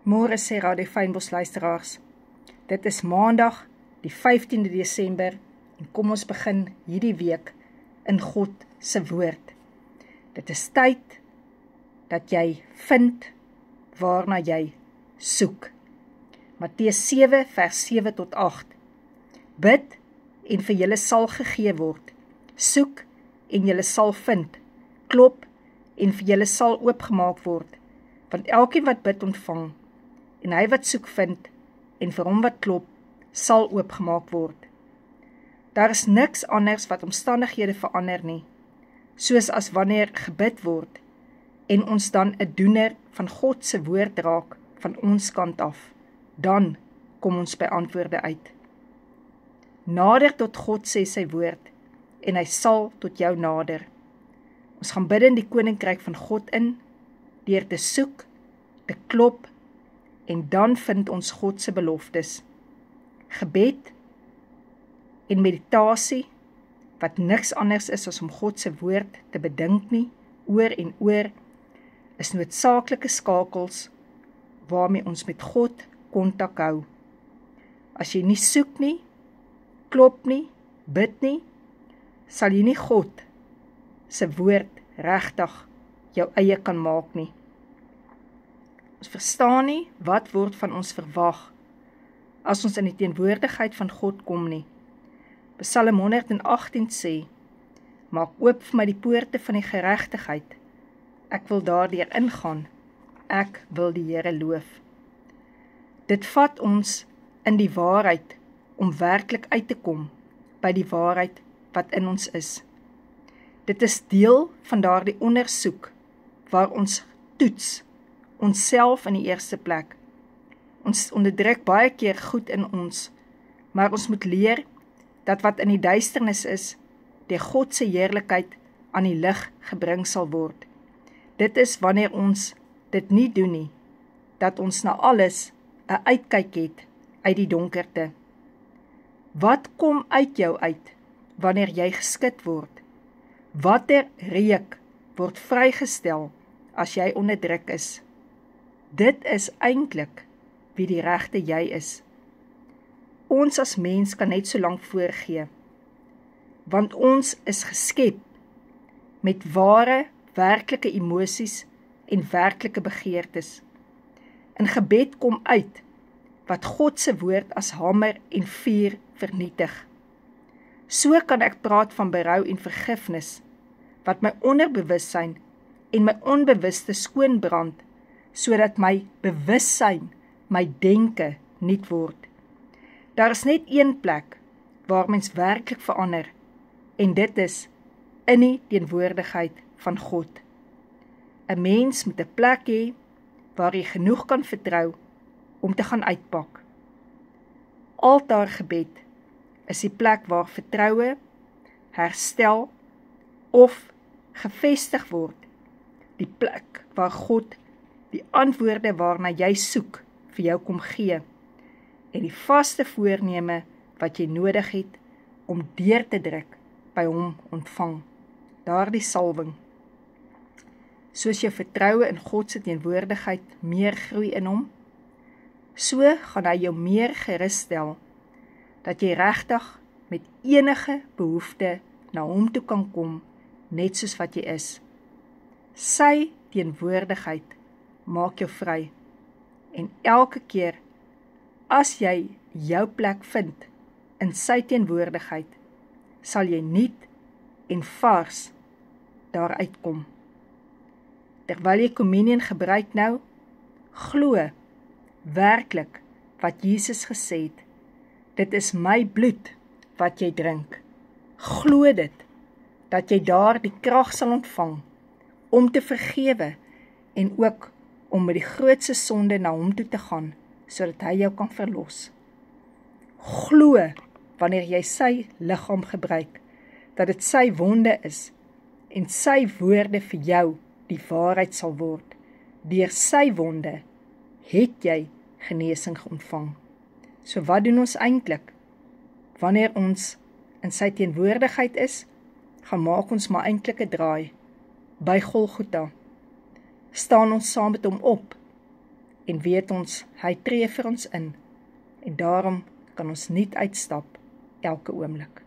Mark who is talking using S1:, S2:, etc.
S1: Môre sê Radio Fynbos luisteraars. Dit is Maandag, die 15de Desember en kom ons begin hierdie week in God se woord. Dit is tyd dat jy vind waarna jy soek. Matteus 7 vers 7 tot 8. Bid en vir julle sal gegee word. Soek en julle sal vind. Klop en vir julle sal oopgemaak word. Want elkeen wat bid ontvang, en hy wat soek vind, en vir hom wat klop, sal oopgemaak word. Daar is niks anders wat omstandighede verander nie, soos as wanneer gebid word, en ons dan 'n doener van God se woord raak, van ons kant af, dan kom ons by antwoorde uit. Nader tot God sê sy woord, en hy sal tot jou nader. Ons gaan bid in die koninkryk van God in, deur te soek, te klop, en dan vind ons God se beloftes. Gebed en meditasie, wat niks anders is as om God se woord te bedink nie, oor en oor, is noodsaaklike skakels, waarmee ons met God kontak hou. As jy nie soek nie, klop nie, bid nie, sal jy nie God se woord regtig jou eie kan maak nie. Ons verstaan nie wat word van ons verwag as ons in die teenwoordigheid van God kom nie. Psalm 118 sê, maak oop vir my die poorte van die geregtigheid. Ek wil daardeur ingaan. Ek wil die Here loof. Dit vat ons in die waarheid om werklik uit te kom by die waarheid wat in ons is. Dit is deel van daardie ondersoek waar ons toets onsself in die eerste plek. Ons onderdruk baie keer goed in ons, maar ons moet leer dat wat in die duisternis is, deur God se heerlikheid aan die lig gebring sal word. Dit is wanneer ons dit nie doen nie, dat ons na alles 'n uitkyk het uit die donkerte. Wat kom uit jou uit, wanneer jy geskit word? Watter reuk word vrygestel, as jy onderdruk is? Dit is eintlik wie die regte jy is. Ons as mens kan net so lank voorgee, want ons is geskep met ware, werklike emosies en werklike begeertes. In gebed kom uit wat God se woord as hamer en vuur vernietig. So kan ek praat van berou en vergifnis, wat my onderbewussyn en my onbewuste skoonbrand, sodat my bewussyn, my denke nuut word. Daar is net een plek waar mens werklik verander, en dit is in die teenwoordigheid van God. 'n Mens moet 'n plek hê waar jy genoeg kan vertrou om te gaan uitpak. Altaargebed is die plek waar vertroue, herstel of gevestig word. Die plek waar God die antwoorde waarna jy soek vir jou kom gee en die vaste voorneme wat jy nodig het om deur te druk by hom ontvang. Daardie salwing. Soos jou vertroue in God se teenwoordigheid meer groei in hom, so gaan hy jou meer gerus-stel dat jy regtig met enige behoefte na hom toe kan kom, net soos wat jy is. Sy teenwoordigheid maak jou vry, en elke keer as jy jou plek vind in sy teenwoordigheid, sal jy nuut en vars daaruit kom. Terwyl jy kommunion gebruik nou, glo werklik wat Jesus gesê het. Dit is my bloed wat jy drink. Glo dit, dat jy daar die krag sal ontvang om te vergewe en ook om met die grootste sonde na hom toe te gaan, sodat hy jou kan verlos. Glo wanneer jy sy liggaam gebruik, dat dit sy wonde is en sy woorde vir jou die waarheid sal word. Deur sy wonde het jy genesing ontvang. So wat doen ons eintlik? Wanneer ons in sy teenwoordigheid is, gaan maak ons maar eintlik 'n draai by Golgotha. Staan ons saam met hom op, en weet ons, hy tree vir ons in, en daarom kan ons nie uitstap elke oomblik.